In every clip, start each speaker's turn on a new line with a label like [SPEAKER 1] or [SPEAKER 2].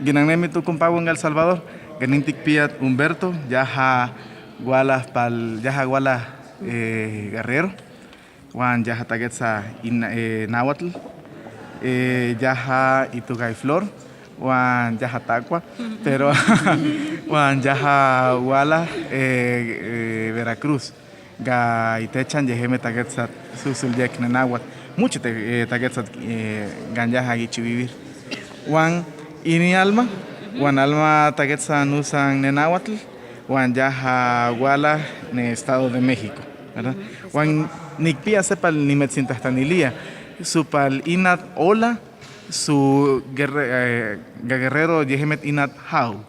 [SPEAKER 1] Ginanemi tu compago en El Salvador, Ganintic Piat Humberto, Yaja Gualas Pal, Yaja Guala Guerrero, Juan Yaja Tagetza Nahuatl, Yaja Itugay Flor, Juan Yaja Tacua, pero Juan Yaja Guala Veracruz, Ga Itechan Yeheme Tagetza Susul Yek Nahuatl, mucho Tagetza Ganyaja Gichivivir. Juan ini alma, Juan alma tagetza nusan nenahuatl, Juan yaja guala en Estado de México, ¿verdad? Juan nikpia sepal nimetzintastanilia, supal inat ola, su guerrero yehemet inat hau.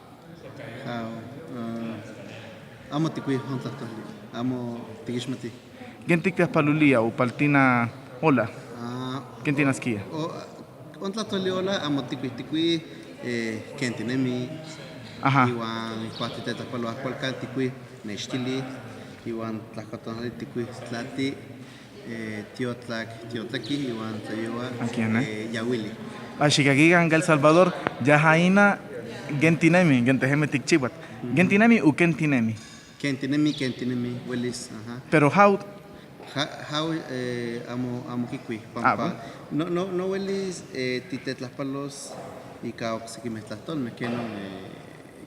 [SPEAKER 2] Amo tikui hontatoli, amo tikishmati.
[SPEAKER 1] Gentiktas palulia o paltina ola. Gentinas kia.
[SPEAKER 2] Ontlatoli ola amo tikui kentinemi.
[SPEAKER 1] Ajá.
[SPEAKER 2] Iwan kuatiteta palo akwalkan tikui nechtili, iwan tlakotonali tikui tlati, tiotlaki, iwan tlayoa yawili.
[SPEAKER 1] Ashikagigan El Salvador, yahaina gentinemi, gentejeme tikchiwat. Gentinemi u kentinemi.
[SPEAKER 2] Kentinemi, huelis, ajá.
[SPEAKER 1] Pero how
[SPEAKER 2] How amo kikui, pampa. No huelis titetlapalos y kaoxikimetlatol, me queno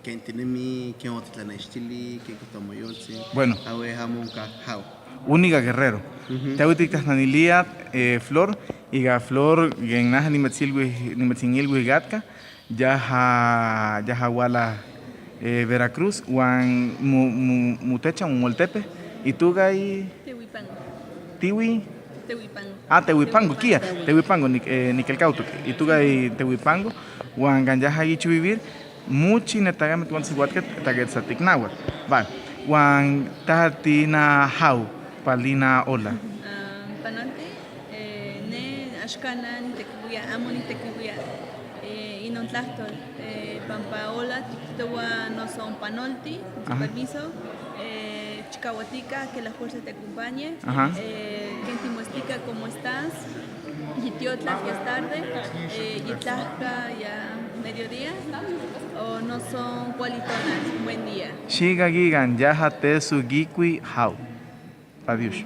[SPEAKER 2] kentinemi, ken otitlanechtili, ken kotomoyolsi.
[SPEAKER 1] Bueno.
[SPEAKER 2] Awe hamonka how.
[SPEAKER 1] Única guerrero. Teuticas nanilia flor, iga flor gennaja nimetzingilwi gatka, yaja wala Veracruz, wan mutecha moltepe, y tugai Tiwi. Tehuipango, kia. Tehuipango, Niquelcauto. Y tú gai Tehuipango, Juan Ganyaja Ichu vivir, muchi netagame tuan siguatket, tagetzatik nahuat. Va, Juan Tatina Hau, Palina Ola.
[SPEAKER 3] Panante, ne ashkana ni tekibuya, amo ni tekibuya. Inon tlachtol, Pampa Ola, tiktowa no son panolti, con permiso. Chicahuatica, que la fuerza te acompañe. Quentimuestica, ¿cómo estás? Yitiotla, ya es tarde. Yitlajca, ya mediodía. O no son cualitonas, buen día.
[SPEAKER 1] Shiga gigan, yaja tesu gikui hau. Adiós.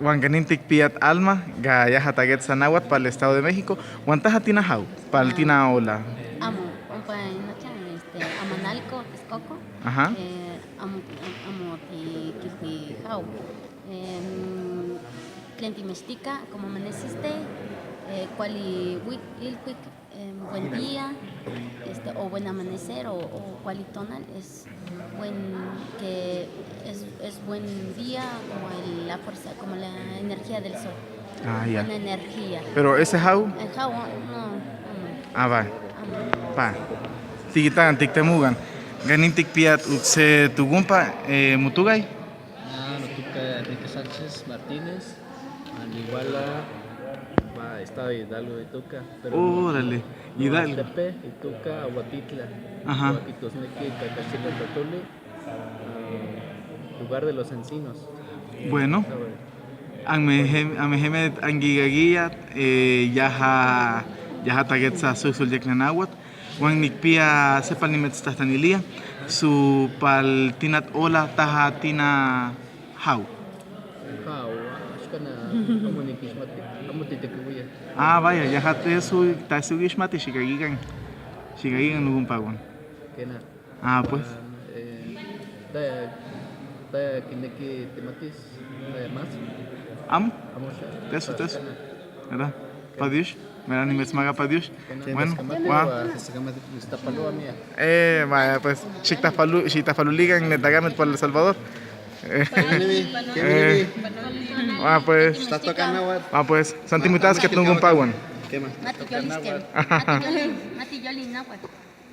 [SPEAKER 1] Wanganintik piat alma, ga yaja taget sanawat para el Estado de México. Wantaja tina hau, para el tina ola.
[SPEAKER 4] Amo, Amanalco, Texcoco.
[SPEAKER 1] Ajá.
[SPEAKER 4] Amo tikilpi hau. Clientimestica, ¿cómo amaneciste? Cuali ilquic, buen día, o buen amanecer, o cualitonal, es buen día, como la fuerza, como la energía del sol.
[SPEAKER 1] Ya.
[SPEAKER 4] Buena energía.
[SPEAKER 1] Pero ese how?
[SPEAKER 4] El how, no.
[SPEAKER 1] Va. Pa. Tigitan, tiktemugan. Ganintik piat utse tugumpa mutugay.
[SPEAKER 5] Notuca Enrique Sánchez Martínez, Aniguala, Estado de Hidalgo de Tuca.
[SPEAKER 1] Órale, Hidalgo.
[SPEAKER 5] Tepe, Ituca, Aguatitla.
[SPEAKER 1] Ajá.
[SPEAKER 5] Huaquitosneque, Cacachila, Totole, lugar de los encinos.
[SPEAKER 1] Bueno. Ameheme angigagia yaja tagetza susul yeknanawat. Juan nikpia sepal nimetztastanilia su pal tinat ola taja tina hau. Vaya, yaja tesu gishmati shigagigan nugun pagon. Pues.
[SPEAKER 5] Kineki tematis
[SPEAKER 1] más. Tesu. ¿Verdad? Padiush. Mira, ni me smaga padiush. Bueno, vaya, pues, Chictafaluligan, Netagamet por El Salvador. Pues, pues, Santimutas que tengo un paguan.
[SPEAKER 4] Mati Yoli, Nahuatl.